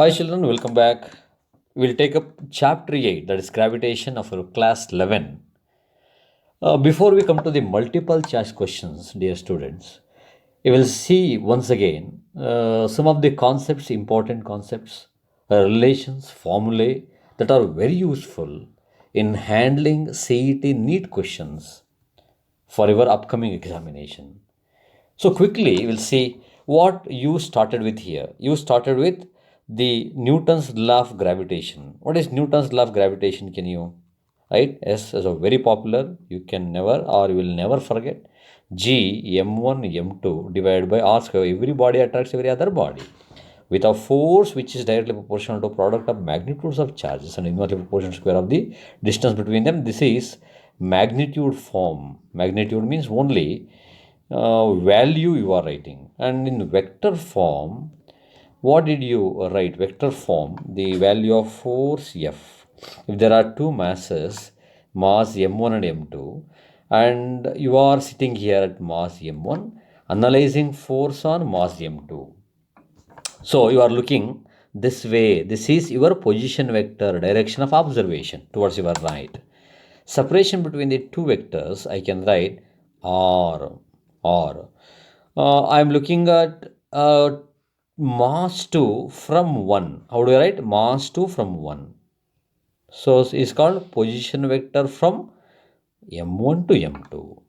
Hi children, welcome back. We'll take up chapter 8, that is gravitation of our class 11. Before we come to the multiple choice questions, dear students, you will see once again some of the concepts, important concepts, relations, formulae that are very useful in handling CET NEET questions for your upcoming examination. So quickly, we'll see what you started with here. You started with the Newton's law of gravitation. What is Newton's law of gravitation? Can you, right? Yes, so very popular. You can never or you will never forget. G m1 m2 divided by r square. Every body attracts every other body with a force which is directly proportional to product of magnitudes of charges and inversely proportional square of the distance between them. This is magnitude form. Magnitude means only value you are writing, and in vector form, what did you write? Vector form, the value of force F. If there are two masses, mass m1 and m2, and you are sitting here at mass m1 analyzing force on mass m2, so you are looking this way. This is your position vector, direction of observation towards your right. Separation between the two vectors, I can write r. r. I am looking at mass 2 from 1. How do I write? Mass 2 from 1. So it's called position vector from m1 to m2.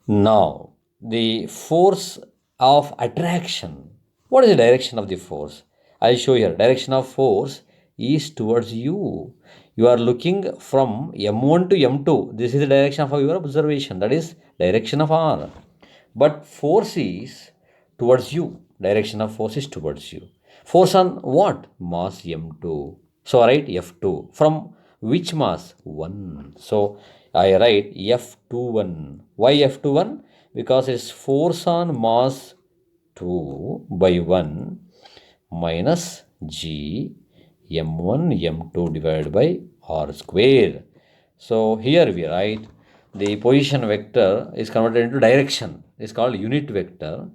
Now, the force of attraction. What is the direction of the force? I'll show you. Direction of force is towards you. You are looking from m1 to m2. This is the direction of your observation. That is direction of r. But force is towards you. Direction of force is towards you. Force on what? Mass m2. So I write F2. From which mass? 1. So I write F21. Why F21? Because it's force on mass 2 by 1 minus G m1 m2 divided by r square. So here we write the position vector is converted into direction. It's called unit vector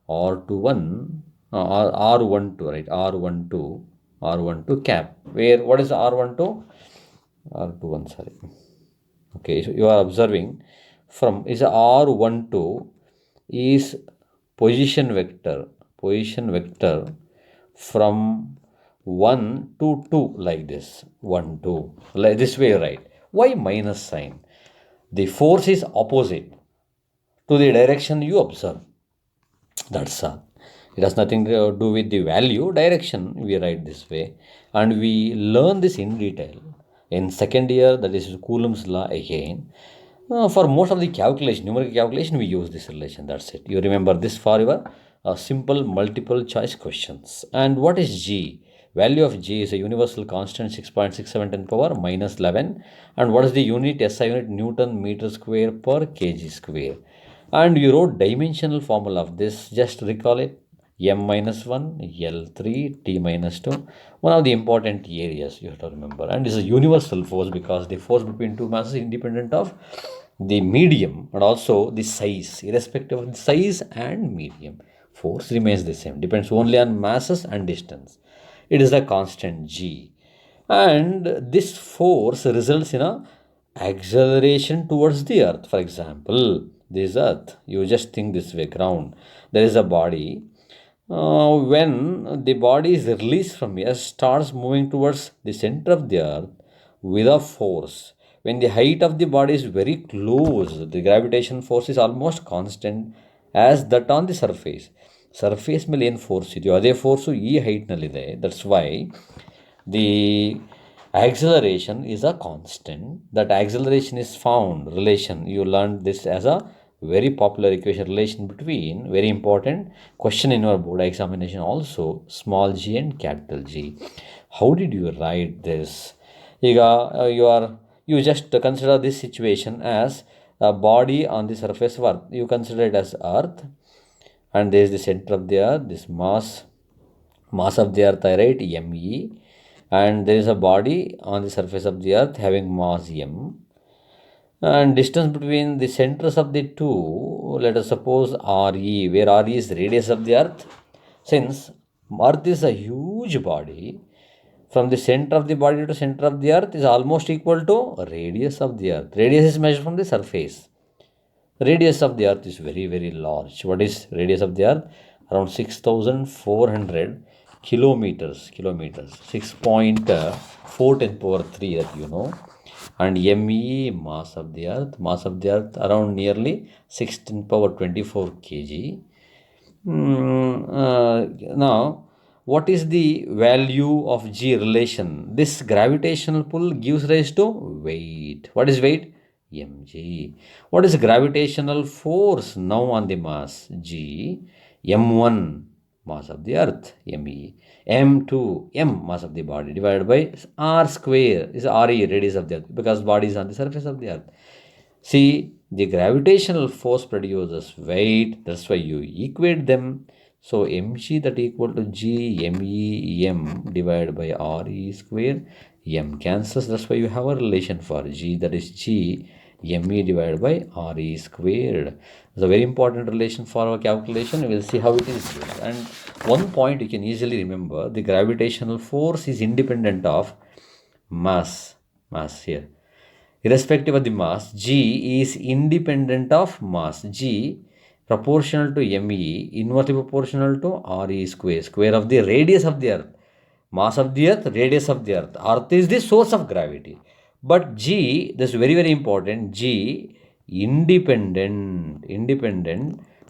r21 r12, right? R12 cap. Where what is R12? R21, sorry. Okay, so you are observing from is R12 is position vector from 1 to 2, like this. 1 2, like this way, right? Why minus sign? The force is opposite to the direction you observe. That's all. It has nothing to do with the value. Direction we write this way, and we learn this in detail in second year. That is Coulomb's law again. For most of the calculation, numerical calculation, we use this relation. That's it. You remember this for your simple multiple choice questions. And what is G? Value of G is a universal constant 6.67 10 power minus 11. And what is the unit? SI unit Newton meter square per kg square. And you wrote dimensional formula of this. Just recall it. M minus 1, L3, T minus 2. One of the important areas you have to remember. And this is a universal force because the force between two masses is independent of the medium and also the size. Irrespective of the size and medium, force remains the same. Depends only on masses and distance. It is a constant G. And this force results in a acceleration towards the earth. For example, this earth, you just think this way, ground. There is a body. When the body is released from here, starts moving towards the center of the earth with a force. When the height of the body is very close, the gravitation force is almost constant as that on the surface. Surface ಮೇಲೆ ಏನು force ಇದೆಯೋ ಅದೇ force ಈ ಹೈಟ್ನಲ್ಲಿದೆ. That's why the acceleration is a constant. That acceleration is found relation. You learned this as a very popular equation relation between, very important question in your board examination also, small g and capital G. How did you write this? You just consider this situation as a body on the surface of earth. You consider it as earth, and there is the center of the earth, this mass of the earth I write me, and there is a body on the surface of the earth having mass m, and distance between the centers of the two, let us suppose re, where re is radius of the earth. Since Earth is a huge body. From the center of the body to center of the earth is almost equal to radius of the earth. Radius is measured from the surface. Radius of the earth is very, very large. What is radius of the earth? Around 6,400 kilometers. 6.4 10 power 3, that you know. And ME, mass of the earth around nearly 16 power 24 kg. Now, what is the value of G relation? This gravitational pull gives rise to weight. What is weight? mg. What is gravitational force now on the mass? G. m1, mass of the earth, me. m2, m, mass of the body, divided by r square is re, radius of the earth, because body is on the surface of the earth. See, the gravitational force produces weight, that's why you equate them. So mg, that equal to g me m divided by re square. M cancels, that's why you have a relation for g, that is g me divided by re squared. It's a very important relation for our calculation. We will see how it is used. And one point you can easily remember, the gravitational force is independent of mass here. Irrespective of the mass, G is independent of mass. G proportional to ME, inversely proportional to RE square, square of the radius of the earth. Mass of the earth, radius of the earth. Earth is the source of gravity. But G, this is very, very important, G independent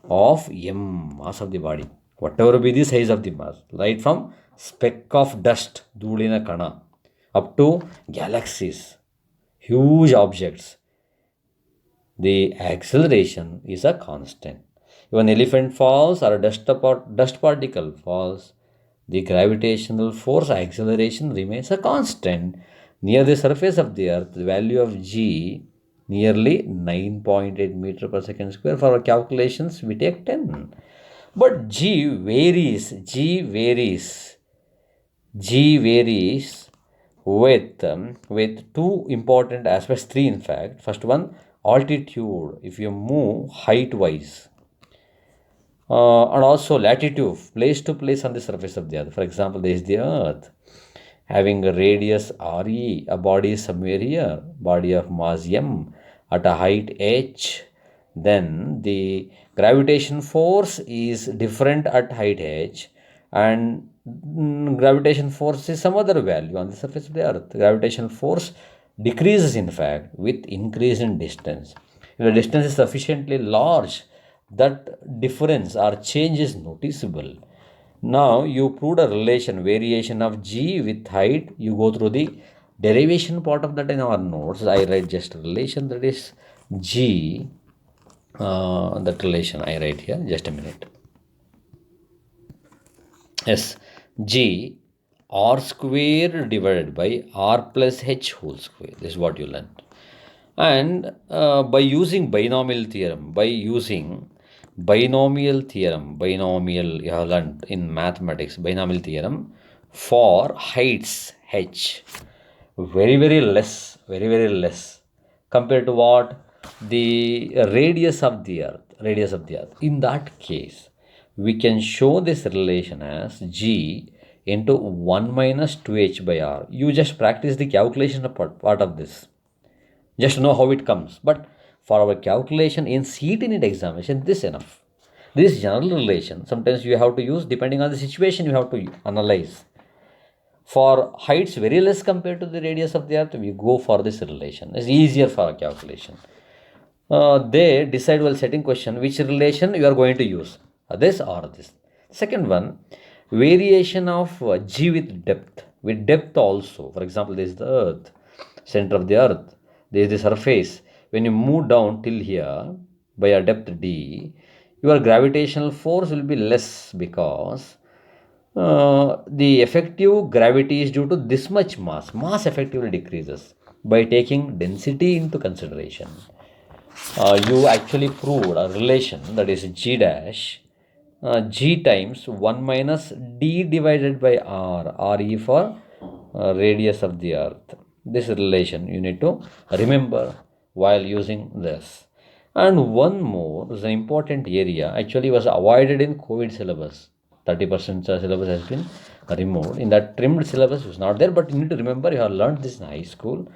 of M, mass of the body. Whatever be the size of the mass, right from speck of dust, dhulina kana, up to galaxies, huge objects, the acceleration is a constant. If an elephant falls or a dust particle falls, the gravitational force acceleration remains a constant. Near the surface of the earth, the value of G nearly 9.8 meter per second square. For our calculations, we take 10. But G varies with two important aspects, three in fact. First one, altitude, if you move height wise, and also latitude, place to place on the surface of the earth. For example, there is the earth having a radius re, a body is somewhere here, body of mass m at a height h. Then the gravitation force is different at height h, and gravitation force is some other value on the surface of the earth. Gravitational force decreases in fact with increase in distance. If the distance is sufficiently large, that difference or change is noticeable. Now you proved a relation, variation of G with height. You go through the derivation part of that in our notes. I write just relation, that is G, that relation I write here, just a minute. Yes, G r square divided by r plus h whole square. This is what you learned. And by using binomial theorem, binomial you have learned in mathematics, binomial theorem for heights h, very, very less compared to what? The radius of the earth. In that case, we can show this relation as G into 1 minus 2h by r. You just practice the calculation part of this. Just know how it comes. But for our calculation in CET NEET examination, this is enough. This general relation, sometimes you have to use, depending on the situation, you have to analyze. For heights very less compared to the radius of the earth, we go for this relation. It's easier for a calculation. They decide while setting question which relation you are going to use, this or this. Second one, variation of G with depth. With depth also, for example, this is the earth, center of the earth. There is the surface. When you move down till here by a depth d, your gravitational force will be less, because the effective gravity is due to this much mass. Mass effectively decreases by taking density into consideration. You actually proved a relation, that is G dash, G times 1 minus d divided by r, re for radius of the earth. This relation you need to remember while using this. And one more is an important area, actually was avoided in COVID syllabus. 30% syllabus has been removed. In that trimmed syllabus is not there, but you need to remember you have learned this in high school.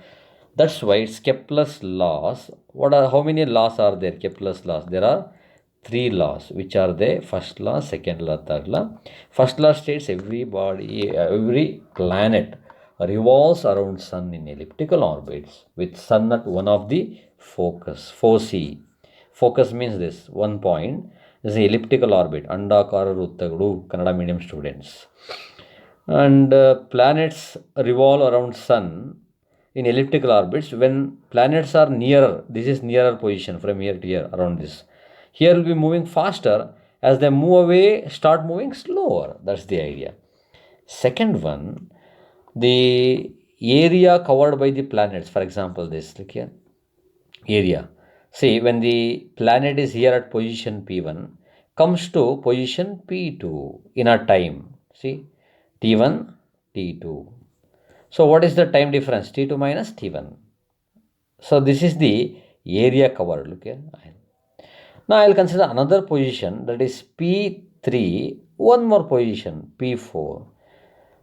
That's why it's Kepler's laws. How many laws are there? Kepler's laws. There are three laws. Which are they? First law, second law, third law. First law states every planet revolves around sun in elliptical orbits with sun at one of the focus, foci. Focus means this, one point. This is elliptical orbit. Andakara Ruttagadu, Kannada medium students. And planets revolve around sun in elliptical orbits when planets are nearer. This is nearer position from here to here around this. Here will be moving faster. As they move away, start moving slower. That's the idea. Second one, the area covered by the planets. For example, this, look here, area. See, when the planet is here at position P1, comes to position P2 in a time. See, T1, T2. So what is the time difference? T2 minus T1. So this is the area covered. Look here. Now I will consider another position, that is P3, one more position, P4.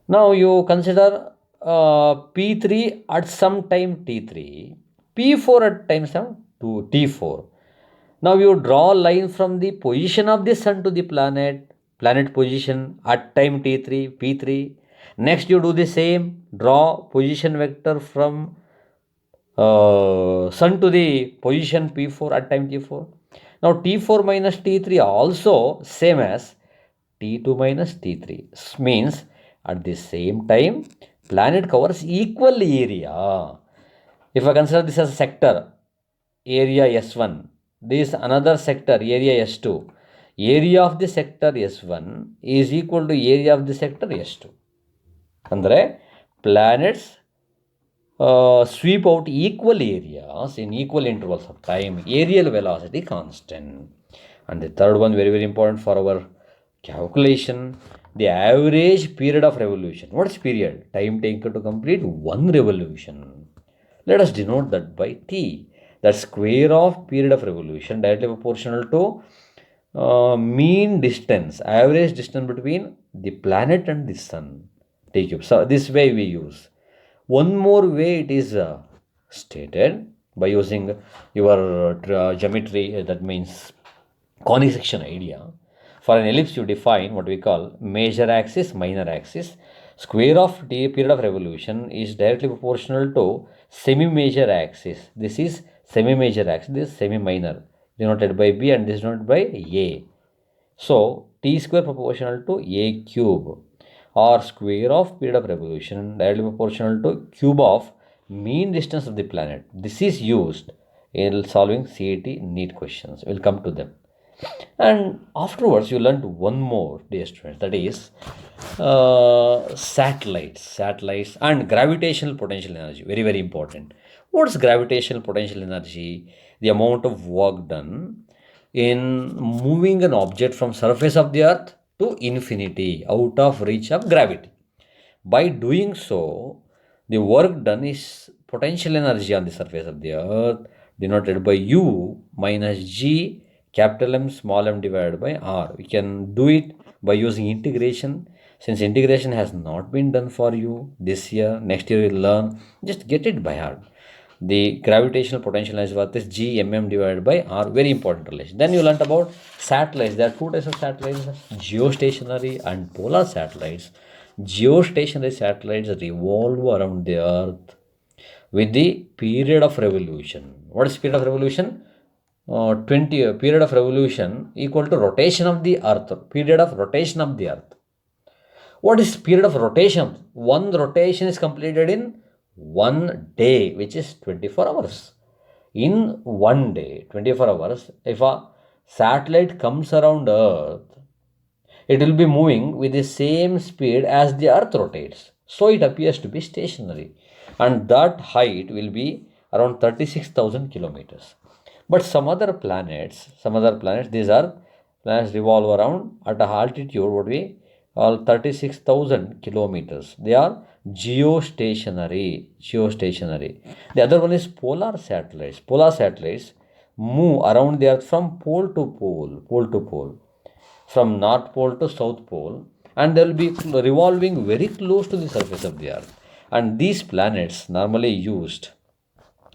Now you consider P3 at some time T3, P4 at time some T4. Now you draw a line from the position of the sun to the planet position at time T3, P3. Next you do the same, draw position vector from sun to the position P4 at time T4. Now T4 minus T3 also same as T2 minus T3. Means at the same time planet covers equal area. If I consider this as a sector, area S1, this another sector, area S2. Area of the sector S1 is equal to area of the sector S2. Andre planets sweep out equal areas in equal intervals of time, aerial velocity constant. And the third one, very, very important for our calculation, the average period of revolution. What is period? Time taken to complete one revolution. Let us denote that by T. The square of period of revolution directly proportional to mean distance, average distance between the planet and the sun. T cube. So this way we use. One more way it is stated by using your geometry, that means conic section idea. For an ellipse you define what we call major axis, minor axis. Square of the period of revolution is directly proportional to semi-major axis. This is semi-major axis, this is semi-minor, denoted by B, and this is denoted by A. So T square proportional to A cube, or square of period of revolution directly proportional to cube of mean distance of the planet. This is used in solving CET NEET questions. We'll come to them. And afterwards you learned one more, dear students, that is satellites and gravitational potential energy. Very, very important. What is gravitational potential energy? The amount of work done in moving an object from surface of the earth to infinity, out of reach of gravity. By doing so, the work done is potential energy on the surface of the earth, denoted by U minus G capital M small m divided by R. We can do it by using integration. Since integration has not been done for you this year, next year you'll learn, just get it by heart. The gravitational potential is what is G mm divided by R. Very important relation. Then you learnt about satellites. There are two types of satellites, geostationary and polar satellites. Geostationary satellites revolve around the earth with the period of revolution. What is period of revolution? 20 period of revolution equal to rotation of the earth. Period of rotation of the earth. What is period of rotation? One rotation is completed in one day, which is 24 hours. In one day, 24 hours, if a satellite comes around earth, it will be moving with the same speed as the earth rotates. So it appears to be stationary. And that height will be around 36,000 kilometers. But some other planets, these are planets revolve around at a altitude, what we call 36,000 kilometers. They are geostationary. The other one is polar satellites. Polar satellites move around the earth from pole to pole. from North Pole to South Pole, and they will be revolving very close to the surface of the Earth. And these planets normally used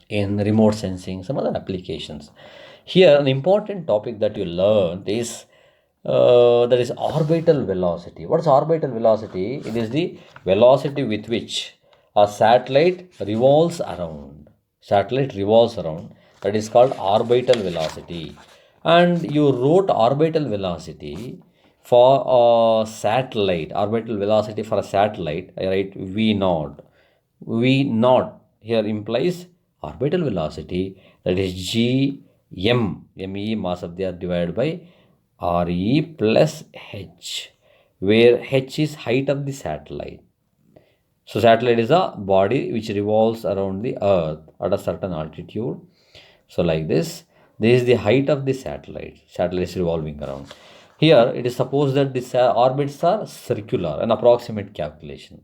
in remote sensing, some other applications. Here, an important topic that you learned is that is orbital velocity. What is orbital velocity? It is the velocity with which a satellite revolves around. Satellite revolves around. That is called orbital velocity. And you wrote orbital velocity for a satellite. Orbital velocity for a satellite. I write V naught. V naught here implies orbital velocity, that is g m, me mass of the earth divided by re plus h, where h is height of the satellite. So satellite is a body which revolves around the earth at a certain altitude. So like this is the height of the satellite. Satellite is revolving around. Here it is supposed that the orbits are circular, an approximate calculation.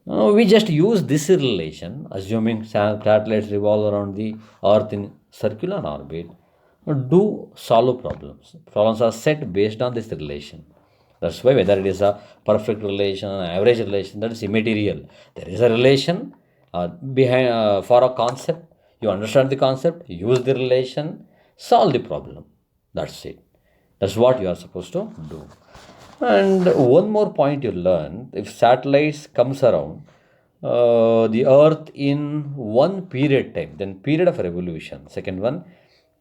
We just use this relation, assuming satellites revolve around the Earth in circular orbit, do solve problems. Problems are set based on this relation. That's why whether it is a perfect relation, an average relation, that is immaterial. There is a relation behind for a concept. You understand the concept, use the relation, solve the problem. That's it. That's what you are supposed to do. And one more point you learn: if satellites comes around the Earth in one period time, then period of revolution. Second one,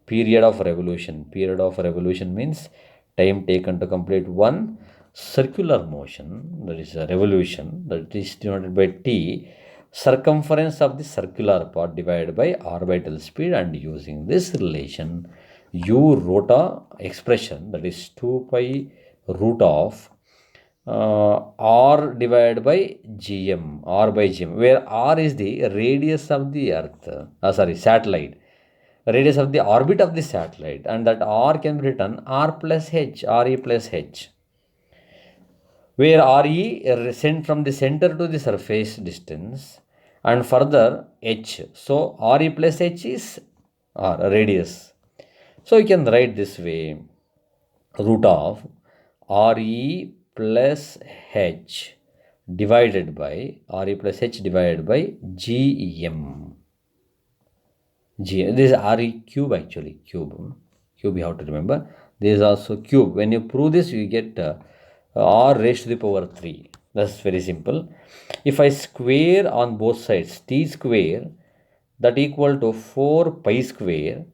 period of revolution. Period of revolution means time taken to complete one circular motion, that is a revolution, that is denoted by T, circumference of the circular part divided by orbital speed. And using this relation, you wrote a expression, that is 2 pi root of r divided by gm, r by gm, where r is the radius of the earth, satellite, radius of the orbit of the satellite, and that r can be written r plus h, re plus h, where re sent from the center to the surface distance, and further h. So re plus h is r, radius. So you can write this way: root of re plus h divided by gm. This is re cube, actually cube you have to remember. This is also cube. When you prove this, you get r raised to the power 3. That's very simple. If I square on both sides, t square, that equal to 4 pi square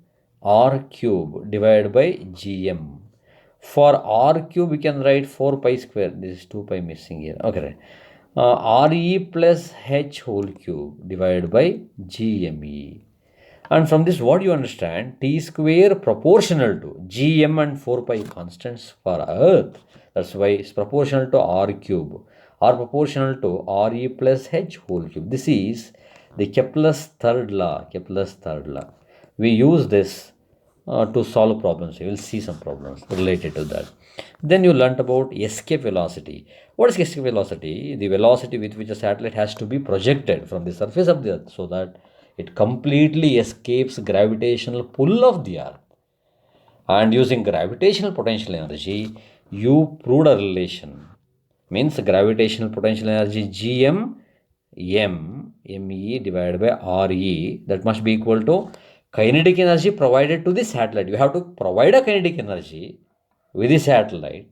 r cube divided by gm. For r cube, we can write 4 pi square. This is 2 pi missing here. Okay, re plus h whole cube divided by gme. And from this, what you understand? T square proportional to gm and 4 pi constants for Earth. That's why it's proportional to r cube, or proportional to re plus h whole cube. This is the Kepler's third law. Kepler's third law. We use this to solve problems. You will see some problems related to that. Then you learnt about escape velocity. What is escape velocity? The velocity with which a satellite has to be projected from the surface of the Earth so that it completely escapes gravitational pull of the Earth. And using gravitational potential energy, you proved a relation. Means gravitational potential energy Gm me divided by Re, that must be equal to kinetic energy provided to the satellite. You have to provide a kinetic energy with the satellite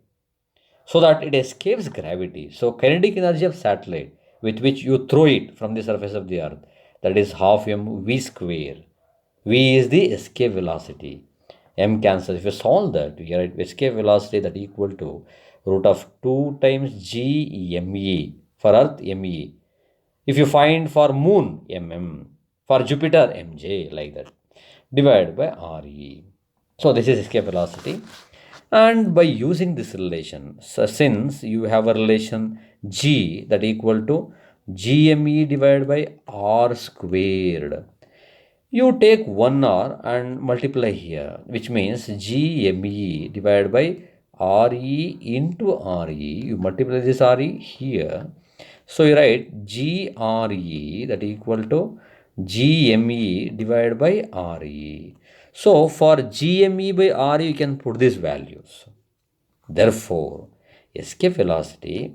so that it escapes gravity. So kinetic energy of satellite with which you throw it from the surface of the Earth, that is half m v square. V is the escape velocity. M cancels. If you solve that, you get escape velocity that equal to root of 2 times g me. For Earth, me. If you find for Moon, for Jupiter, mj, like that, divided by re. So this is escape velocity. And by using this relation, so since you have a relation g that equal to gme divided by r squared, you take 1r and multiply here, which means gme divided by re into re. You multiply this re here. So you write GRE that equal to GME divided by RE. So for GME by RE, you can put these values. Therefore, escape velocity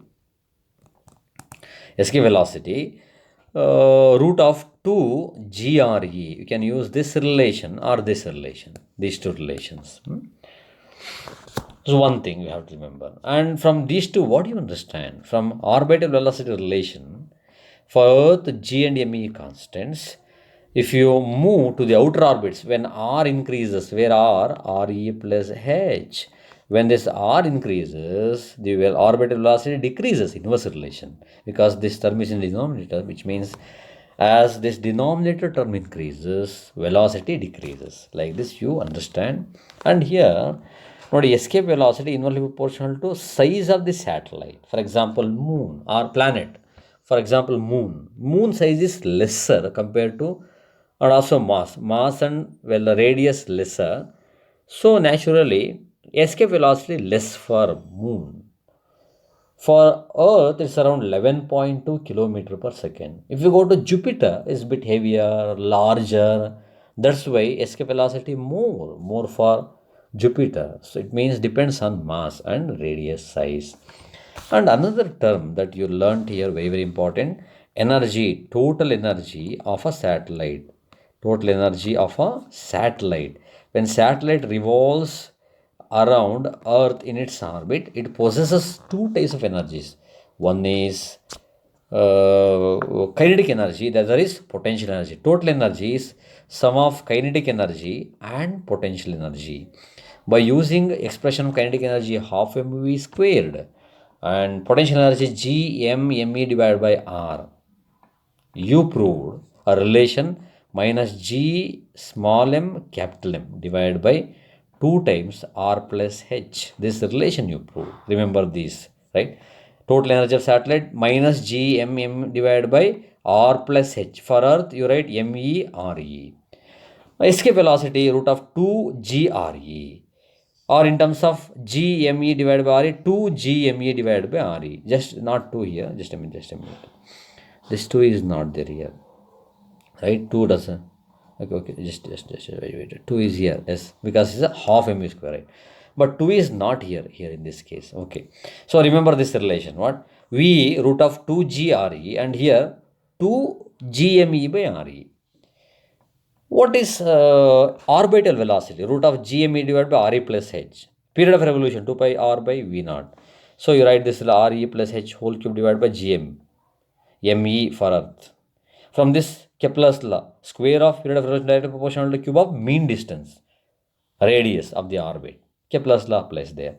root of 2 GRE. You can use this relation or this relation, these two relations. So one thing you have to remember. And from these two, what do you understand? From orbital velocity relation, for Earth, G and ME constants, if you move to the outer orbits, when R increases, where R, RE plus H. When this R increases, the orbital velocity decreases, inverse relation, because this term is in denominator, which means as this denominator term increases, velocity decreases. Like this you understand. And here, escape velocity inversely proportional to size of the satellite. For example, moon or planet. For example, moon size is lesser compared to, and also mass and the radius lesser. So naturally, escape velocity less for moon. For Earth, it's around 11.2 kilometer per second. If you go to Jupiter, it's a bit heavier, larger. That's why escape velocity more for Jupiter. So it means depends on mass and radius size. And another term that you learned here, very, very important, energy, total energy of a satellite. Total energy of a satellite. When satellite revolves around Earth in its orbit, it possesses two types of energies. One is kinetic energy, the other is potential energy. Total energy is sum of kinetic energy and potential energy. By using expression of kinetic energy half mv squared and potential energy G m me divided by R, you proved a relation minus G small m capital M divided by 2 times R plus H. This relation you prove. Remember this, right? Total energy of satellite minus G M divided by R plus H. For Earth, you write MERE. Escape velocity root of 2 GRE. Or in terms of GME divided by RE, 2 GME divided by RE. Just not 2 here. Just a minute. This 2 is not there here. Right? 2 doesn't. Okay, just wait. 2 is here, yes, because it's a half mv square, right? But 2 is not here in this case. Okay, so remember this relation. What? V root of 2 GRE and here 2 GME by RE. What is orbital velocity? Root of GME divided by RE plus H. Period of revolution 2 pi R by V naught. So you write this RE plus H whole cube divided by GM. ME for Earth. From this Kepler's law, square of period of revolution directly proportional to cube of mean distance, radius of the orbit. Kepler's law applies there.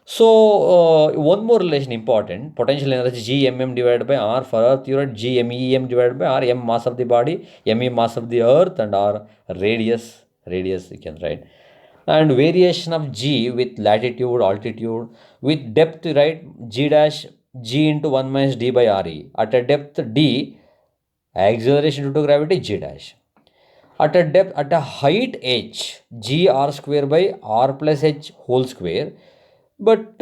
So one more relation important, potential energy G divided by R. For Earth, you write G divided by R, M mass of the body, Me mass of the Earth, and R radius you can write. And variation of G with latitude, altitude, with depth, you write G dash G into 1 minus D by RE. At a depth D, acceleration due to gravity G dash. At a height h, G R square by R plus H whole square. But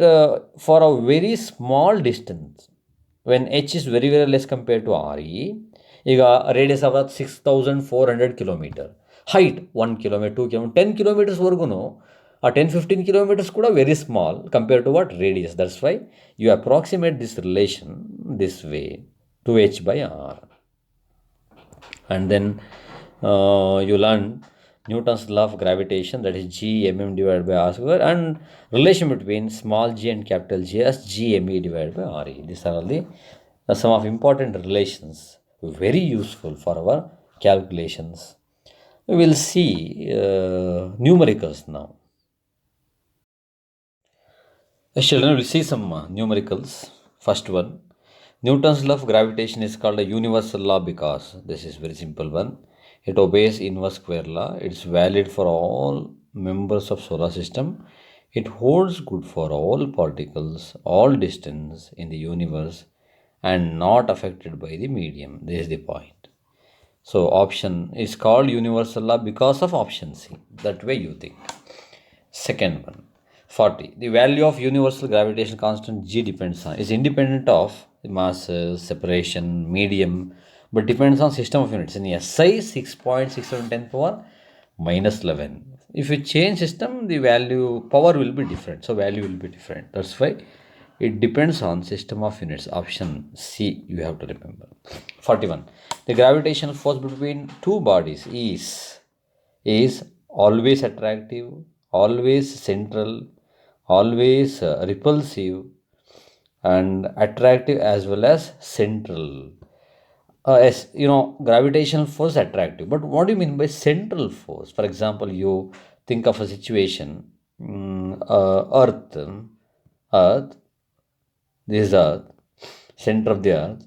for a very small distance, when h is very, very less compared to RE, ಈಗ radius of 6,400 kilometer. Height 1 kilometer, 2 kilometer, 10 kilometers ವರೆಗೂ ಆ 10-15 kilometers ಕೂಡ very small compared to what radius. That's why you approximate this relation this way, 2h by r. And then you learn Newton's law of gravitation, that is G divided by R square, and relation between small g and capital G as G divided by RE. These are all the some of important relations, very useful for our calculations. We will see numericals now. Yes, children, we will see some numericals. First one, Newton's law of gravitation is called a universal law because this is very simple one. It obeys inverse square law. It's valid for all members of solar system. It holds good for all particles, all distance in the universe, and not affected by the medium. This is the point. So option is called universal law because of option C. That way you think. Second one, 40. The value of universal gravitational constant G depends on, is independent of the masses, separation, medium, but depends on system of units. In SI, 6.67 10 power minus 11. If you change system, the value power will be different. So value will be different. That's why it depends on system of units. Option C you have to remember. 41. The gravitational force between two bodies is always attractive, always central, always repulsive, and attractive as well as central. Yes, gravitational force attractive. But what do you mean by central force? For example, you think of a situation, Earth, this is Earth, center of the Earth,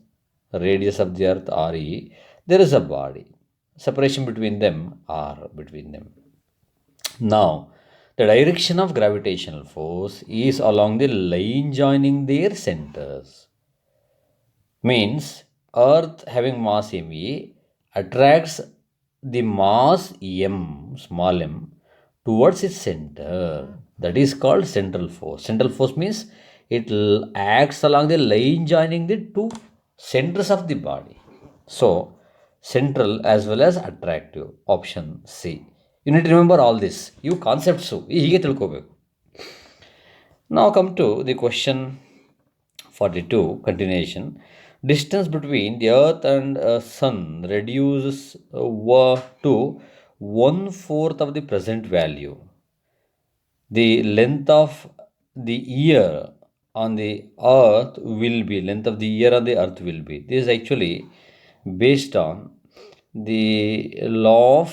radius of the Earth, RE. There is a body. Separation between them, R between them. Now, the direction of gravitational force is along the line joining their centers. Means Earth having mass ME attracts the mass M, small m, towards its center. That is called central force. Central force means it acts along the line joining the two centers of the body. So, central as well as attractive. Option C. You need to remember all this. You concepts ಹೀಗೆ ತಿಳ್ಕೋಬೇಕು. Now come to the question 42, continuation. Distance between the Earth and Sun reduces to 1/4 of the present value. The length of the year on the Earth will be, length of the year on the Earth will be. This is actually based on the law of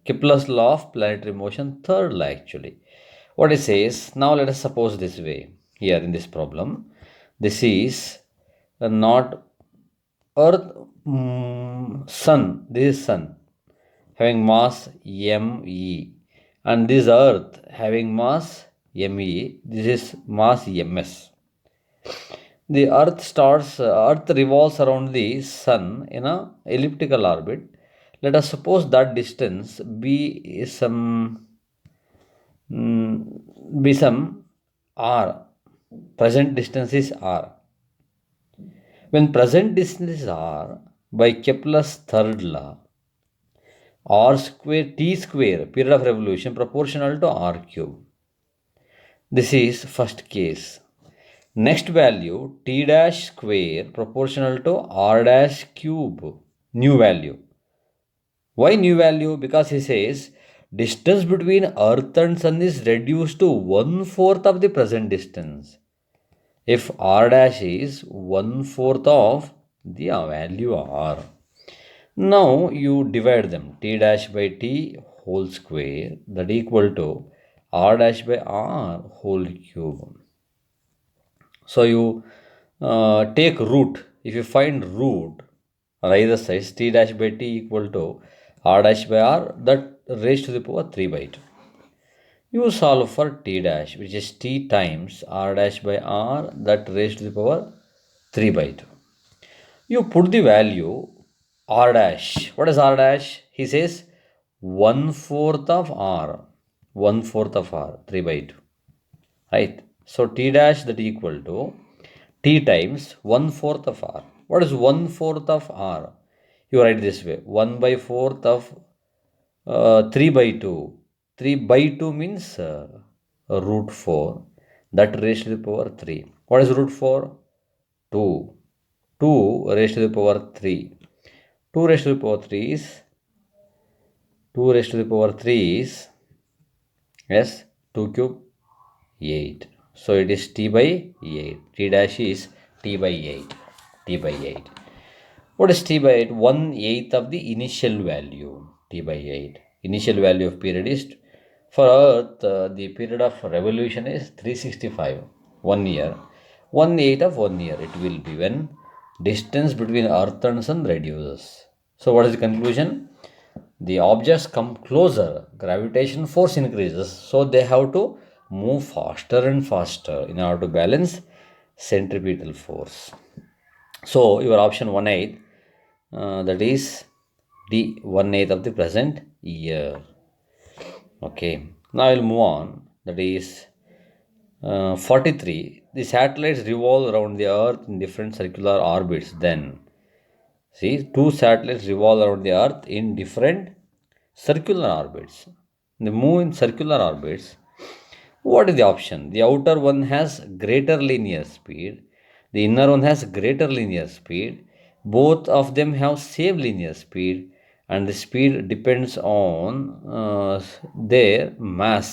Kepler's law of planetary motion, third law actually. What it says, now let us suppose this way, here in this problem, this is not Earth, Sun, this is Sun having mass ME, and this Earth having mass ME, this is mass MS. The Earth revolves around the Sun in a elliptical orbit. Let us suppose that distance be some R. Present distance is R. When present distance is R, by Kepler's third law, R square T square, period of revolution, proportional to R cube. This is first case. Next value, T dash square proportional to R dash cube, new value. Why new value? Because he says distance between Earth and Sun is reduced to 1/4 of the present distance. If R dash is 1/4 of the value R. Now you divide them, T dash by T whole square, that equal to R dash by R whole cube. So you take root. If you find root on either side, T dash by T equal to R dash by R, that raised to the power 3 by 2. You solve for T dash, which is T times R dash by R, that raised to the power 3 by 2. You put the value R dash. What is R dash? He says 1/4 of R. 1/4 of R, 3 by 2. Right? So T dash that equal to T times 1/4 of R. What is 1/4 of R? You write this way, 1/4 of 3 by 2. 3 by 2 means root 4. That raised to the power 3. What is root 4? 2. 2 raised to the power 3. 2 raised to the power 3 is, yes, 2 cube 8. So it is T by 8. T dash is T by 8. T by 8. What is T by 8? 1/8 of the initial value. T by 8. Initial value of period is, for Earth, the period of revolution is 365, 1 year. 1/8 of 1 year it will be when distance between Earth and Sun reduces. So what is the conclusion? The objects come closer, gravitation force increases, so they have to move faster and faster in order to balance centripetal force. So your option 1/8, that is D, 1/8 of the present year. Okay, now I will move on. That is 43. The satellites revolve around the Earth in different circular orbits. Then, see, two satellites revolve around the Earth in different circular orbits. They move in circular orbits. What is the option? The outer one has greater linear speed, the inner one has greater linear speed. Both of them have same linear speed, and the speed depends on their mass.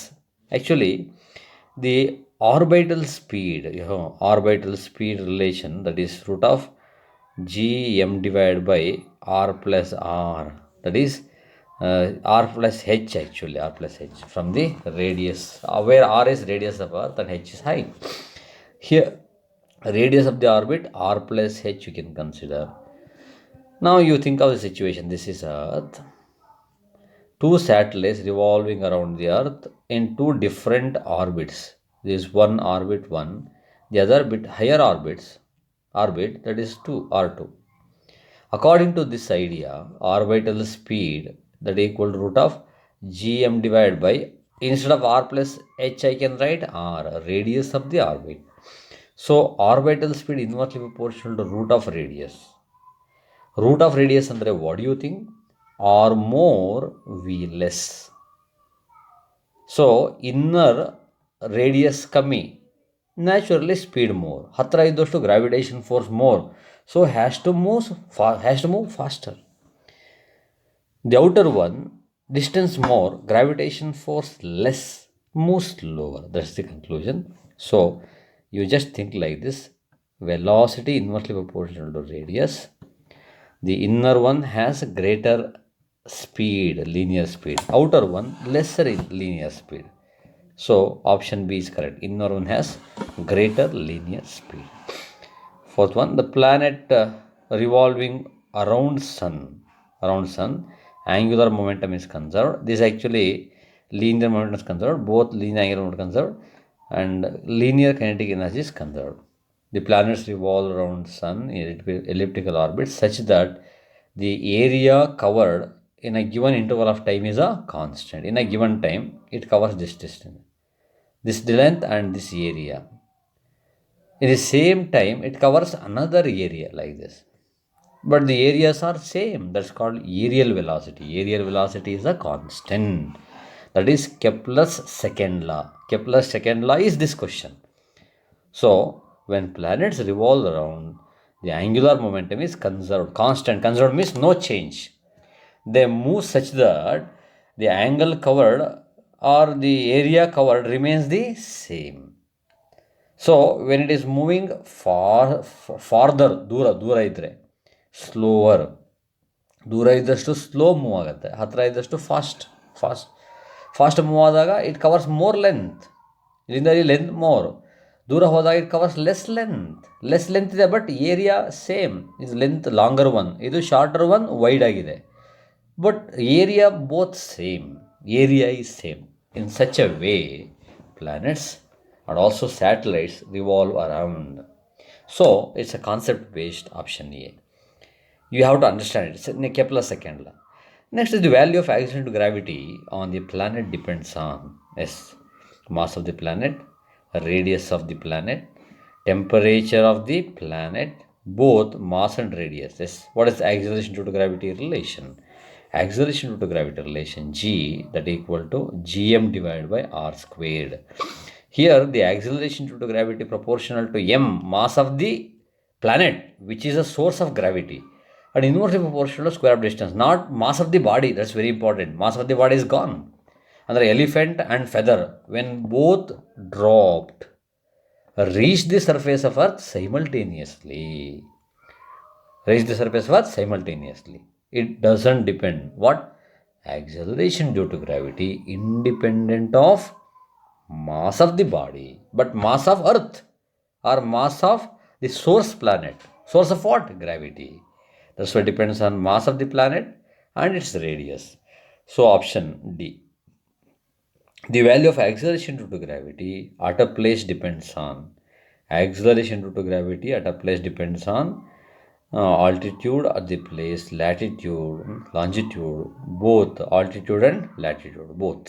Actually, the orbital speed, orbital speed relation, that is root of gm divided by r plus r, that is r plus h, actually r plus h, from the radius, where r is radius of earth and h is height. Here radius of the orbit r plus h you can consider. Now you think of the situation, this is earth, two satellites revolving around the earth in two different orbits. There is one orbit 1, the other bit higher orbit, that is 2 r2. According to this idea, orbital speed that equal to root of gm divided by, instead of r plus h I can write r, radius of the orbit. So orbital speed inversely proportional to root of radius. Root of radius andre what do you think? R more v less. So inner radius ಕಮ್ಮಿ, naturally speed more. ಹತ್ರ ಇದ್ದಷ್ಟು gravitation force more, so has to move faster. The outer one, distance more, gravitation force less, moves slower. That's the conclusion. So you just think like this: velocity inversely proportional to radius. The inner one has greater speed, linear speed. Outer one lesser in linear speed. So option B is correct. Inner one has greater linear speed. Fourth one, the planet revolving around sun, angular momentum is conserved. This actually linear momentum is conserved. Both linear angular momentum conserved and linear kinetic energy is conserved. The planets revolve around sun in elliptical orbit such that the area covered in a given interval of time is a constant. In a given time, it covers this distance, this length and this area. In the same time, it covers another area like this. But the areas are same. That's called aerial velocity. Aerial velocity is a constant. That is Kepler's second law. Kepler's second law is this question. So, when planets revolve around, the angular momentum is conserved, constant. Conserved means no change. They move such that the angle covered or the area covered remains the same. So, when it is moving farther, ದೂರ ಇದ್ದರೆ slower, ದೂರ ಇದ್ದಷ್ಟು slow move ಆಗುತ್ತೆ, ಹತ್ತಿರ ಇದ್ದಷ್ಟು fast move ಆದಾಗ it covers more length. ಇಲ್ಲಿಂದ ಇಲ್ಲಿ ಲೆಂತ್ ಮೋರ್, ದೂರ ಹೋದಾಗ ಇಟ್ ಕವರ್ಸ್ ಲೆಸ್ ಲೆಂತ್ ಇದೆ, ಬಟ್ ಏರಿಯಾ ಸೇಮ್. ಇದು ಲೆಂತ್ ಲಾಂಗರ್ ಒನ್, ಇದು ಶಾರ್ಟರ್ ಒನ್ ವೈಡ್ ಆಗಿದೆ, but area both same. Area is same. In such a way planets and also satellites revolve around. So it's a concept based option A. You have to understand it. It's Kepler's second law. Next is the value of acceleration to gravity on the planet depends on mass of the planet, radius of the planet, temperature of the planet, both mass and radius. What is the acceleration due to gravity relation? Acceleration due to gravity relation, G, that equal to gm divided by r squared. Here the acceleration due to gravity proportional to m, mass of the planet, which is a source of gravity, and inversely proportional to square of distance, not mass of the body. That's very important. Mass of the body is gone. Under elephant and feather, when both dropped, reached the surface of earth simultaneously. It doesn't depend. What? Acceleration due to gravity independent of mass of the body, but mass of earth or mass of the source planet. Source of what? Gravity. That's why it depends on mass of the planet and its radius. So option D. The value of acceleration due to gravity at a place depends on, acceleration due to gravity at a place depends on altitude at the place, latitude, longitude, both altitude and latitude, both.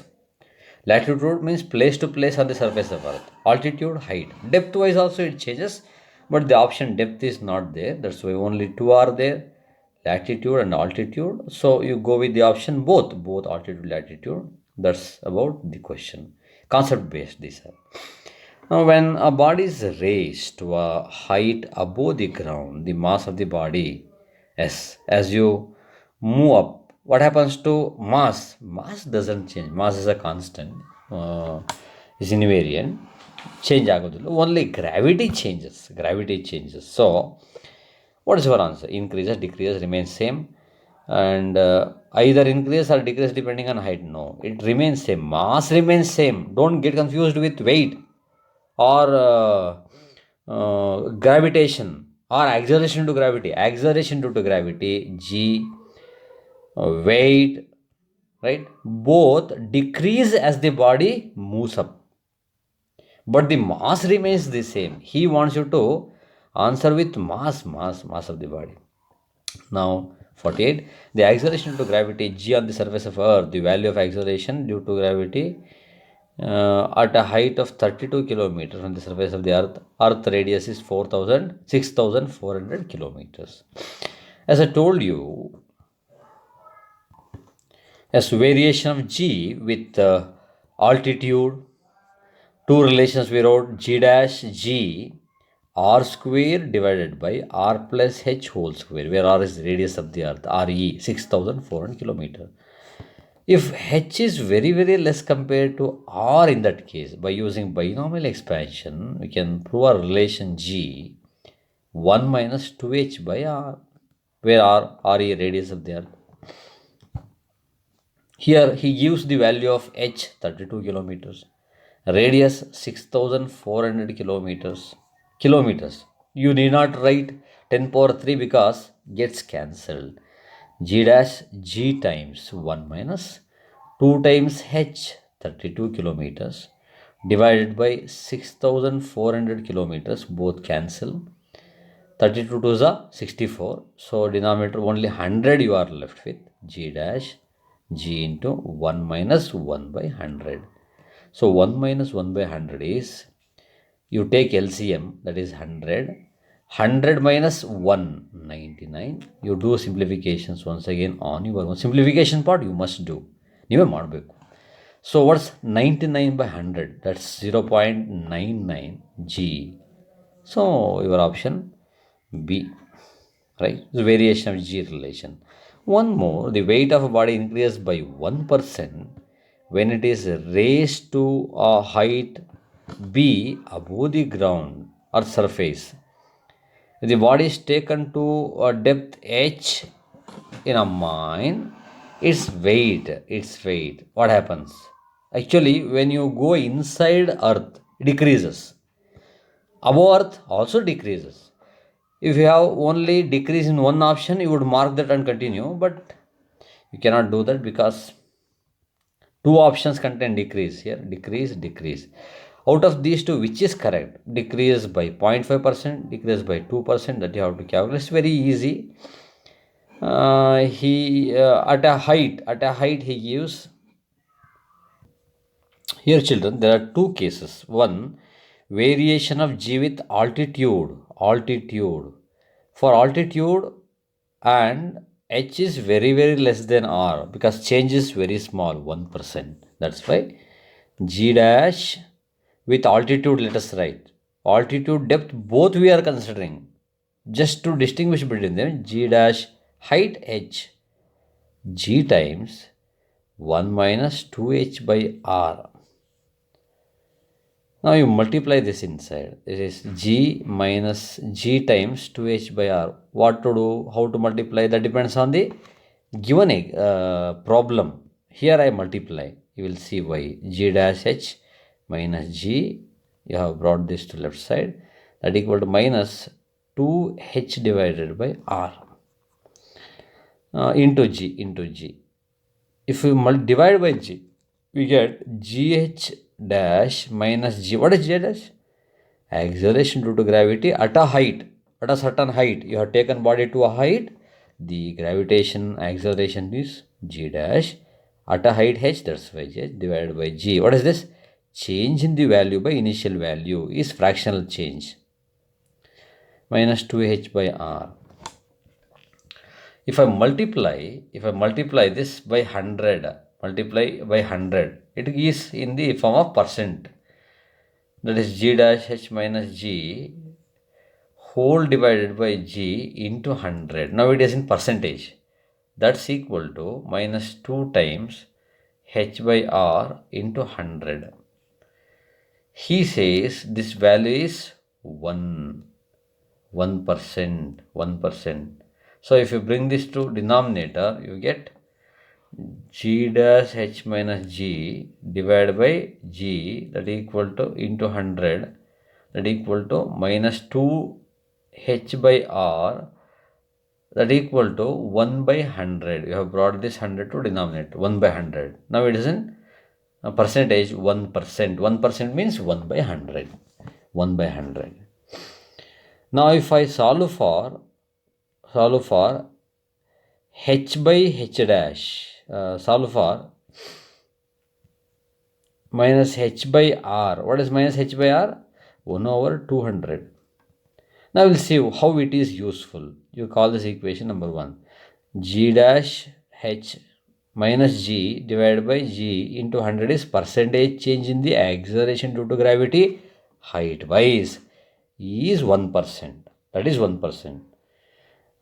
Latitude means place to place on the surface of earth. Altitude, height. Depth wise also it changes, but the option depth is not there. That's why only two are there. latitude and altitude. So you go with the option both altitude, latitude. That's about the question. Concept based these are. Now, when a body is raised to a height above the ground, the mass of the body, as you move up, what happens to mass? Mass doesn't change. Mass is a constant, is invariant. Change ಆಗೋದಿಲ್ಲ. Only gravity changes. Gravity changes. So, what is your answer? Increases, decreases, remains same, and either increase or decrease depending on height. No, it remains same. Mass remains same. Don't get confused with weight or gravitation or acceleration to gravity. Acceleration due to gravity, g, weight, right? Both decrease as the body moves up, but the mass remains the same. He wants you to answer with mass of the body. Now, 48, the acceleration due to gravity g on the surface of earth, the value of acceleration due to gravity at a height of 32 kilometers on the surface of the earth radius is 6,400 kilometers. As I told you, as variation of g with altitude, two relations we wrote, g dash g r square divided by r plus h whole square, where r is the radius of the earth, re 6,400 kilometers. If h is very less compared to r in that case, by using binomial expansion, we can prove our relation g 1 minus 2h by r, where r is radius of the earth. Here he gives the value of h 32 kilometers, radius 6,400 kilometers. You need not write 10 power 3 because gets cancelled. G dash g times 1 minus 2 times h 32 kilometers divided by 6,400 kilometers, both cancel. 32 to the 64, so denominator only 100 you are left with. G dash g into 1 minus 1 by 100. So 1 minus 1 by 100 is, you take LCM, that is 100. 100 minus 1, 99. You do simplifications once again on your own. Simplification part you must do. ನೀವೇ ಮಾಡಬೇಕು. So what's 99 by 100? That's 0.99 g. So your option B, right? The variation of g relation. One more, the weight of a body increases by 1% when it is raised to a height b above the ground or surface. If the body is taken to a depth h in a mine, its weight, what happens? Actually, when you go inside earth, it decreases. Above earth also decreases. If you have only decrease in one option, you would mark that and continue, but you cannot do that because two options contain decrease here. Decrease. Out of these two, which is correct? Decrease by 0.5%, decrease by 2%, that you have to calculate. It's very easy. He at a height he gives. Here children, there are two cases. One, variation of g with altitude. For altitude, and h is very less than r because change is very small, 1%. That's why g dash with altitude, let us write. Altitude, depth, both we are considering. Just to distinguish between them, g dash height h, g times 1 minus 2h by r. Now you multiply this inside. This is g minus g times 2h by r. What to do? How to multiply? That depends on the given problem. Here I multiply. You will see why. G dash h minus g. You have brought this to left side. That equal to minus 2h divided by r into g. If we divide by g, we get gh dash minus g. What is g dash? Acceleration due to gravity at a height, at a certain height. You have taken body to a height. The gravitation acceleration is g dash at a height h. That's why g divided by g. What is this? Change in the value by initial value is fractional change. Minus 2h by r. If I multiply this by 100, multiply by 100, it is in the form of percent. That is g dash h minus g whole divided by g into 100. Now it is in percentage. That's equal to minus 2 times h by r into 100. He says this value is 1%. 1%. So if you bring this to denominator, you get g dash h minus g divided by g, that equal to into 100, that equal to minus 2 h by r, that equal to 1 by 100. You have brought this 100 to denominator, 1 by 100. Now it is in percentage 1%. 1% means 1 by 100. 1 by 100. Now if I solve for h by h dash, solve for minus h by r. What is minus h by r? 1 over 200. Now we'll see how it is useful. You call this equation number 1. G dash h minus g divided by g into 100 is percentage change in the acceleration due to gravity height wise is 1%. That is 1%.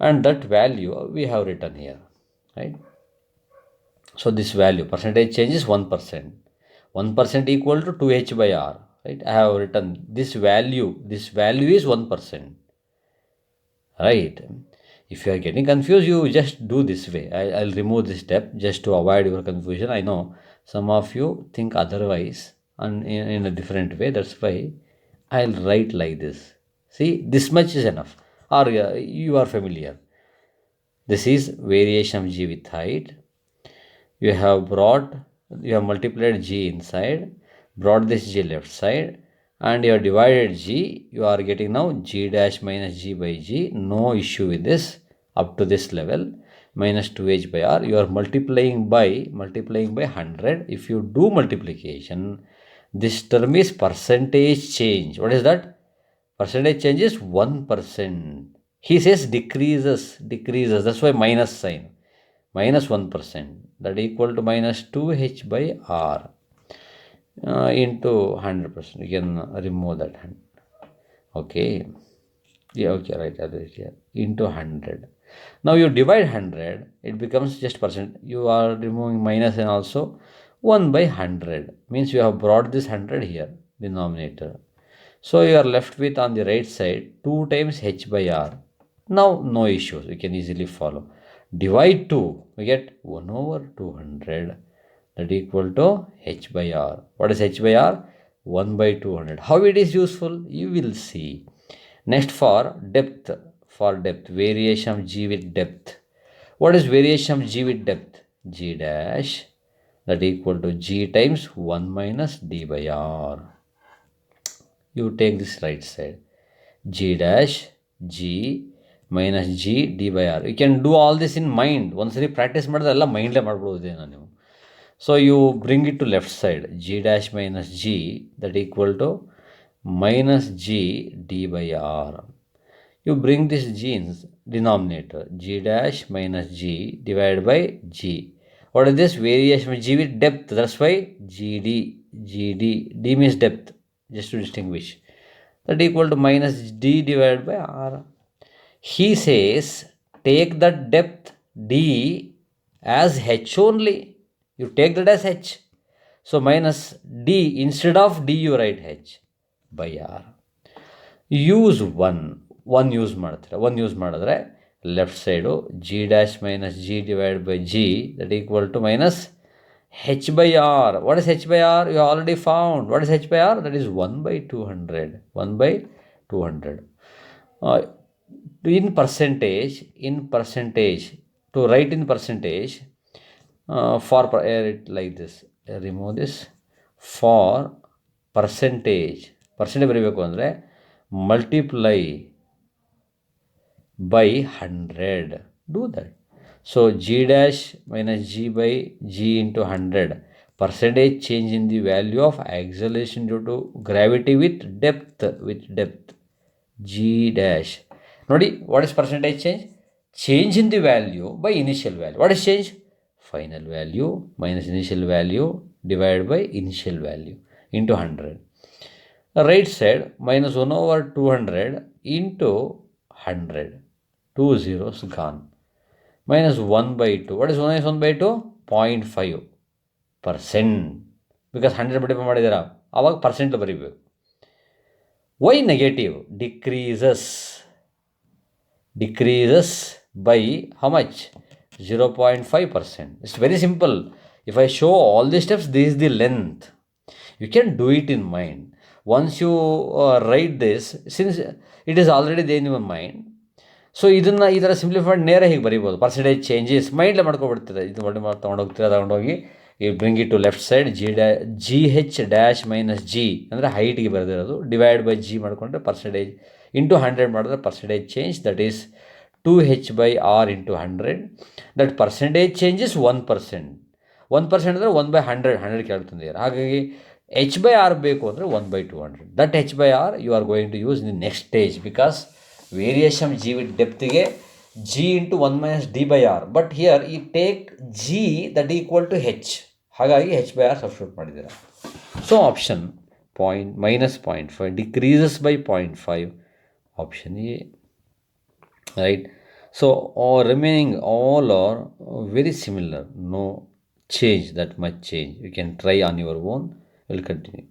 And that value we have written here, right? So this value, percentage change is 1%. 1% equal to 2h by r, right? I have written this value is 1%, right? If you are getting confused, you just do this way. I'll remove this step just to avoid your confusion. I know some of you think otherwise and in a different way. That's why I'll write like this. See, this much is enough. Or you are familiar. This is variation of g with height. You have multiplied g inside, brought this g left side, and you have divided g. You are getting now g dash minus g by g. No issue with this up to this level. Minus 2h by r. You are multiplying by 100. If you do multiplication, this term is percentage change. What is that? Percentage change is 1%. He says decreases. That's why minus sign. Minus 1%. That equal to minus 2h by r into 100%. You can remove that. Okay. Yeah, okay, right. Here. Into 100. Now you divide 100, it becomes just percent. You are removing minus and also 1 by 100. Means you have brought this 100 here, denominator. So you are left with on the right side 2 times h by r. Now no issues, you can easily follow. Divide 2, we get 1 over 200, that equal to h by r. What is h by r? 1 by 200. How it is useful? You will see. Next for depth, variation of g with depth. What is variation of g with depth? G dash, that equal to g times 1 minus d by r. You take this right side, g dash g minus g d by r. You can do all this in mind. Once practice ಮಾಡಿದ್ರೆ mind ಮಾಡ್ಬಿಡೋದೇನೋ ನೀವು. So you bring it to left side, g dash minus g, that equal to minus g d by r. You bring this g in denominator, g dash minus g divided by g. What is this? Variation of g with depth. That's why d means depth, just to distinguish. That equal to minus d divided by r. He says take that depth d as h only. You take that as h. So minus d, instead of d you write h by r. Use 1 use ಮಾಡ್ತೀರಾ. 1 use ಮಾಡಿದ್ರೆ left side g dash minus g divided by g, that equal to minus h by r. What is h by r? You already found. What is h by r? That is 1 by 200. 1 by 200. In percentage, to write in percentage, for it like this. Remove this. For percentage ಬರೀಬೇಕು ಅಂದರೆ multiply by 100. Do that. So g dash minus g by g into 100. Percentage change in the value of acceleration due to gravity with depth. G dash. Nodi, what is percentage change? change in the value by initial value. What is change? Final value minus initial value divided by initial value into 100. Right side minus 1 over 200 into 100. 2 zeros gone. Minus 1 by 2. What is 1 is 1 by 2? 0.5%. Because 100 multiply ಮಾಡಿದ್ದೀರಾ ಆವಾಗ percent ಬರೀಬೇಕು. Y negative decreases by how much? 0.5%. It's very simple. If I show all the steps, this is the length. You can do it in mind. Once you write this, since it is already there in your mind, so ಇದನ್ನು ಈ ಥರ simplified ನೇರ ಹೀಗೆ ಬರೀಬೋದು. Percentage changes ಮೈಂಡ್ಲೆ ಮಾಡ್ಕೊಬಿಡ್ತದೆ. ಇದು ತೊಗೊಂಡೋಗಿ ಈ bring it to left side G H dash minus G ಅಂದರೆ ಹೈಟ್ಗೆ ಬರೆದಿರೋದು ಡಿವೈಡ್ ಬೈ ಜಿ ಮಾಡಿಕೊಂಡ್ರೆ ಪರ್ಸೆಂಟೇಜ್ ಇಂಟು 100 ಮಾಡಿದ್ರೆ percentage change that is 2h/r into 100. That percentage change is 1%. 1% ಅಂದರೆ 1/100 100 ಕೇಳ್ತಿದ್ದೀರ. ಹಾಗಾಗಿ h/r ಬೇಕು ಅಂದರೆ 1/200. That h/r you are going to use in the next stage because variation g with ಡೆಪ್ತಿಗೆ g into 1 minus d/r. But here ಈ take g that equal to H. ಹಾಗಾಗಿ h/r substitute ಮಾಡಿದ್ದೀರ. So option -0.5 decreases by 0.5 option A. Right. So remaining all are very similar. No change, that much change. You can try on your own. We'll continue.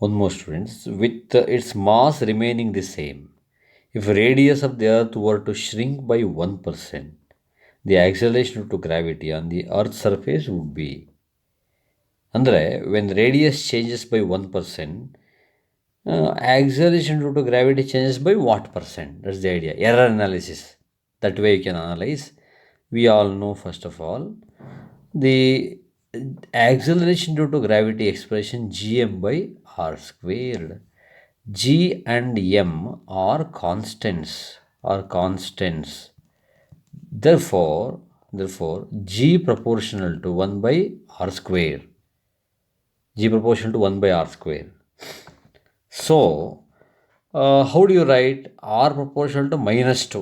One more, students. With its mass remaining the same, if radius of the earth were to shrink by 1%, the acceleration due to gravity on the earth's surface would be. Andre, when radius changes by 1%, acceleration due to gravity changes by what percent? That's the idea. Error analysis. That way you can analyze. We all know, first of all, the acceleration due to gravity expression gm by r squared. G and m are constants. Therefore, g proportional to 1 by r square. G proportional to 1 by r square. So, how do you write r proportional to -2?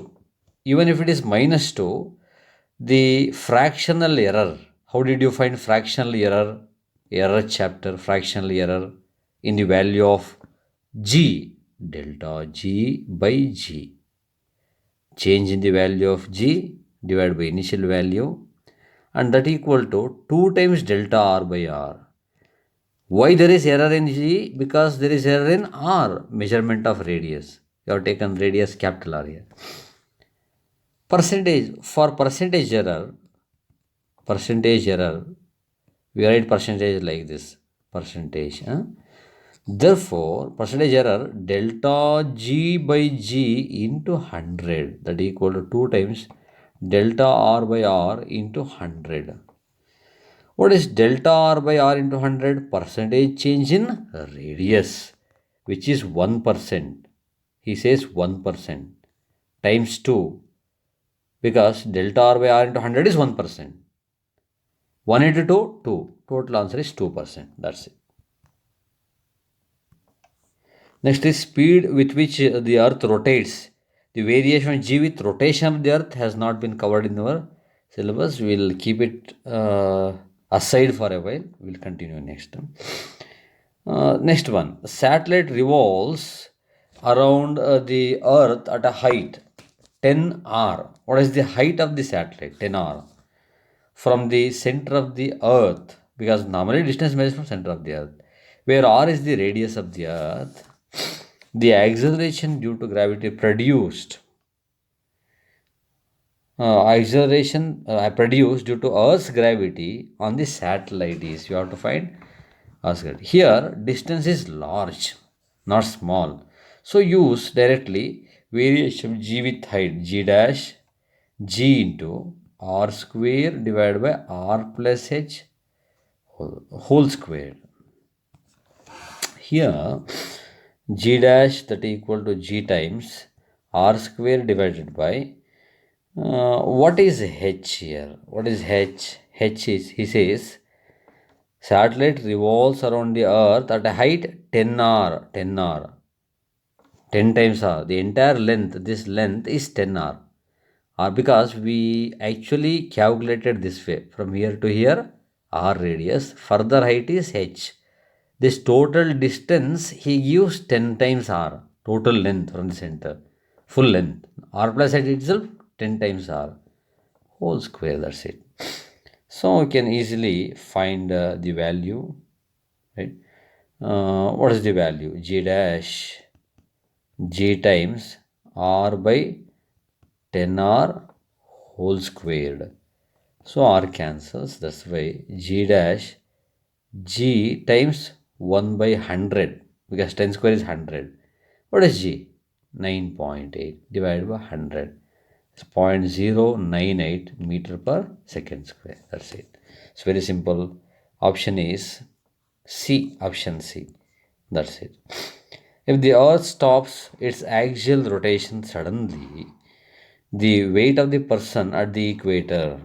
Even if it is -2, the fractional error, how did you find fractional error? Error chapter, fractional error in the value of g, delta g by g. Change in the value of g divided by initial value, and that equal to 2 times delta r by r. Why there is error in G? Because there is error in R, measurement of radius. You have taken radius capital R here. Percentage, for percentage error, we write percentage like this, percentage. Therefore, percentage error, delta G by G into 100, that equal to 2 times delta R by R into 100. What is delta r by r into 100? Percentage change in radius, which is 1%. He says 1% times 2, because delta r by r into 100 is 1%. 1 into 2, 2. Total answer is 2%. That's it. Next is speed with which the earth rotates. The variation of g with rotation of the earth has not been covered in our syllabus. We'll keep it aside for a while. We'll continue next time. Next one. Satellite revolves around the earth at a height 10r. What is the height of the satellite? 10r. From the center of the earth, because normally distance measures from center of the earth, where r is the radius of the earth. The acceleration due to gravity produced produced due to Earth's gravity on the satellite is, you have to find Earth's gravity. Here, distance is large, not small. So, use directly variation of g with height, g dash, g into r square divided by r plus h whole square. Here, g dash that equal to g times r square divided by what is h here? What is h? H is, he says, satellite revolves around the earth at a height 10r. 10 times r. The entire length, this length is 10 r. R because we actually calculated this way. From here to here, r radius. Further height is h. This total distance he gives 10 times r. Total length from the center. Full length. R plus h itself 10 times r. Whole square, that's it. So we can easily find the value, right? What is the value? G dash G times R by 10R whole squared. So R cancels, that's why G dash G times 1 by 100, because 10 square is 100. What is G? 9.8 divided by 100. It's 0.098 meter per second square. That's it. It's very simple. Option is C. Option C. That's it. If the earth stops its axial rotation suddenly, the weight of the person at the equator,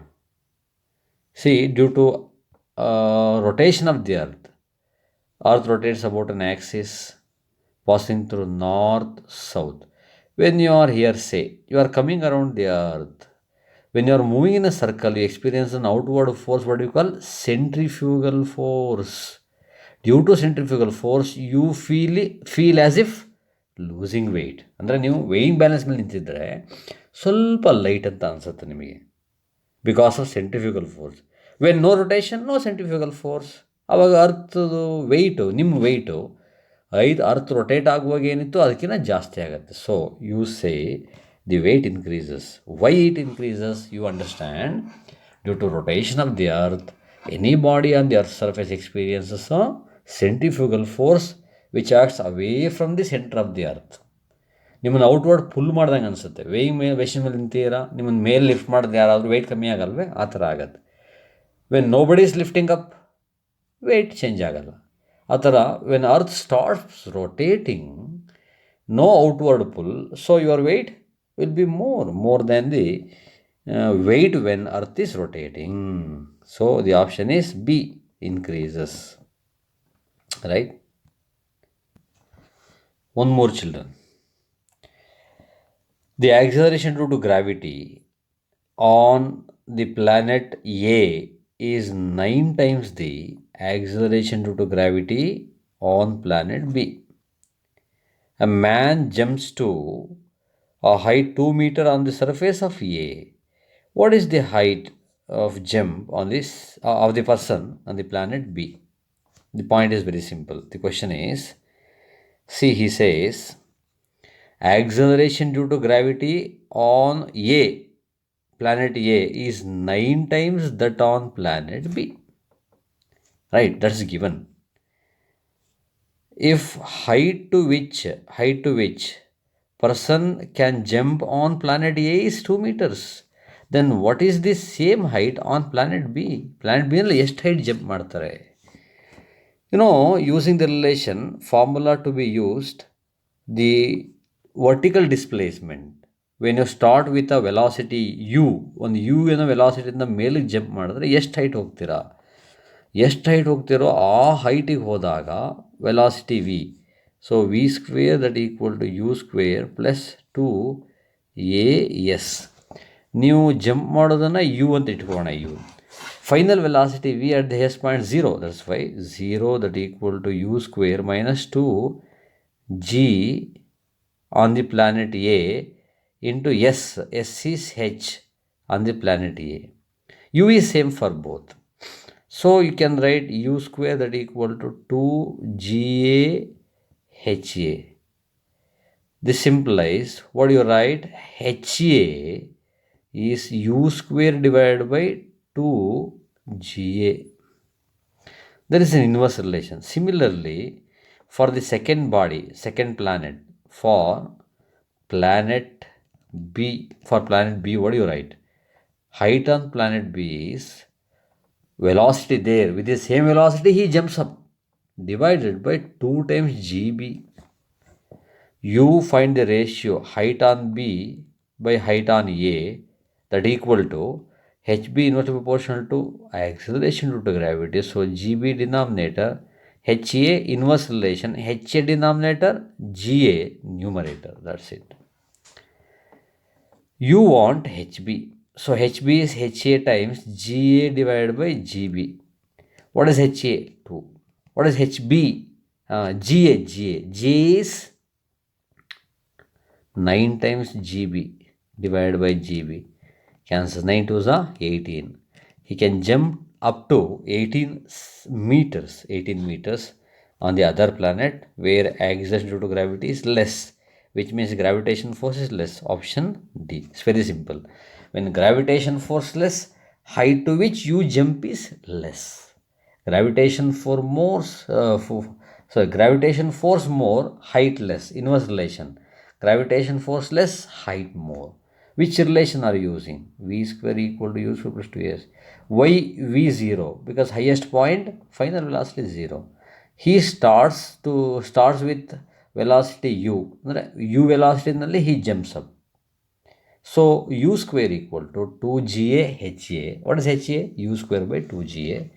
see, due to rotation of the earth rotates about an axis passing through north south. When you are here, say you are coming around the earth, when you are moving in a circle, you experience an outward force, what you call centrifugal force. Due to centrifugal force, you feel as if losing weight. ಅಂದರೆ ನೀವು weighing balance ಮೇಲೆ ನಿಂತಿದ್ದರೆ ಸ್ವಲ್ಪ light ಅಂತ ಅನಿಸುತ್ತೆ ನಿಮಗೆ, because of centrifugal force. When no rotation, no centrifugal force. ಆವಾಗ ಅರ್ಥದು weight, ನಿಮ್ಮ ವೆಯ್ಟು ಅರ್ತ್ ರೊಟೇಟ್ ಆಗುವಾಗ ಏನಿತ್ತು ಅದಕ್ಕಿಂತ ಜಾಸ್ತಿ ಆಗುತ್ತೆ. So you say the weight increases. Why it increases? You understand, due to rotation of the earth, any body on the earth surface experiences centrifugal force which acts away from the centre of the earth. ನಿಮ್ಮನ್ನು outward pull ಮಾಡ್ದಂಗೆ ಅನಿಸುತ್ತೆ. Weighing machine ಮೇಲೆ ನಿಂತೀರಾ, ನಿಮ್ಮನ್ನು ಮೇಲೆ lift ಮಾಡಿದ್ರೆ ಯಾರಾದರೂ weight ಕಮ್ಮಿ ಆಗಲ್ವೇ? ಆ ಥರ ಆಗುತ್ತೆ. When nobody is lifting up, weight change ಆಗಲ್ಲ. ಆ ಥರ when earth starts rotating, no outward pull, so your weight will be more than the weight when earth is rotating. So the option is B, increases. Right? One more, children. The acceleration due to gravity on the planet A is 9 times the acceleration due to gravity on planet B. A man jumps to a height 2 meter on the surface of A. What is the height of jump on this of the person on the planet B? The point is very simple. The question is, see, he says acceleration due to gravity on A, planet A, is 9 times that on planet B. Right, that's given. If height to which person can jump on planet A is 2 meters, then what is the same height on planet B? Planet B ನಲ್ಲಿ ಎಷ್ಟು height jump ಮಾಡ್ತಾರೆ? Using the relation formula to be used, the vertical displacement, when you start with a velocity u, ಒಂದು u ಏನೋ ವೆಲಾಸಿಟಿಯಿಂದ ಮೇಲಿಗೆ jump ಮಾಡಿದ್ರೆ ಎಷ್ಟು height ಹೋಗ್ತಿರೋ ಆ ಹೈಟಿಗೆ ಹೋದಾಗ velocity V. So V square that equal to U square plus 2as. ನೀವು jump ಮಾಡೋದನ್ನು U ಅಂತ ಇಟ್ಕೊಳ್ಳೋಣ. U final velocity V at the S point 0, that's why 0 that equal to U square minus 2g on the planet A into S is H on the planet A. U is same for both. So you can write u square that equal to 2ga ha. This implies, what do you write? Ha is u square divided by 2ga. There is an inverse relation. Similarly, for the second planet, for planet B, what do you write? Height on planet B is velocity there. With the same velocity he jumps up, divided by 2 times gb. You find the ratio height on B by height on A, that equal to hb inversely proportional to acceleration due to gravity. So gb denominator, HA inverse relation, HA denominator, GA numerator. That's it. You want HB. So HB is HA times GA divided by GB. What is HA? 2. What is HB? GA. GA is 9 times GB divided by GB. Cancels 9 2s are 18. He can jump up to 18 meters. 18 meters on the other planet where acceleration due to gravity is less, which means gravitation force is less. Option D. It's very simple. When gravitation force less, height to which you jump is less. Gravitation for more, gravitation force more, height less. Inverse relation. Gravitation force less, height more. Which relation are you using? V square equal to u square plus 2s. Why v0? Because highest point, final velocity is 0. He starts with velocity u. U velocity nalli he jumps up. So u square equal to 2ga HA. What is HA? U square by 2ga.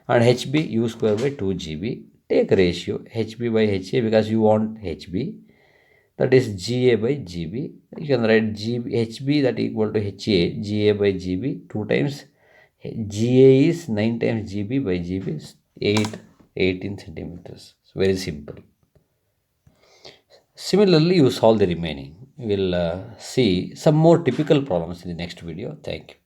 And HB u square by 2GB. Take ratio HB by HA because you want HB. That is GA by GB. You can write HB that equal to HA, GA by GB. 2 times GA is 9 times GB by GB is 18 centimeters. It's very simple. Similarly, you solve the remaining. We will see some more typical problems in the next video. Thank you.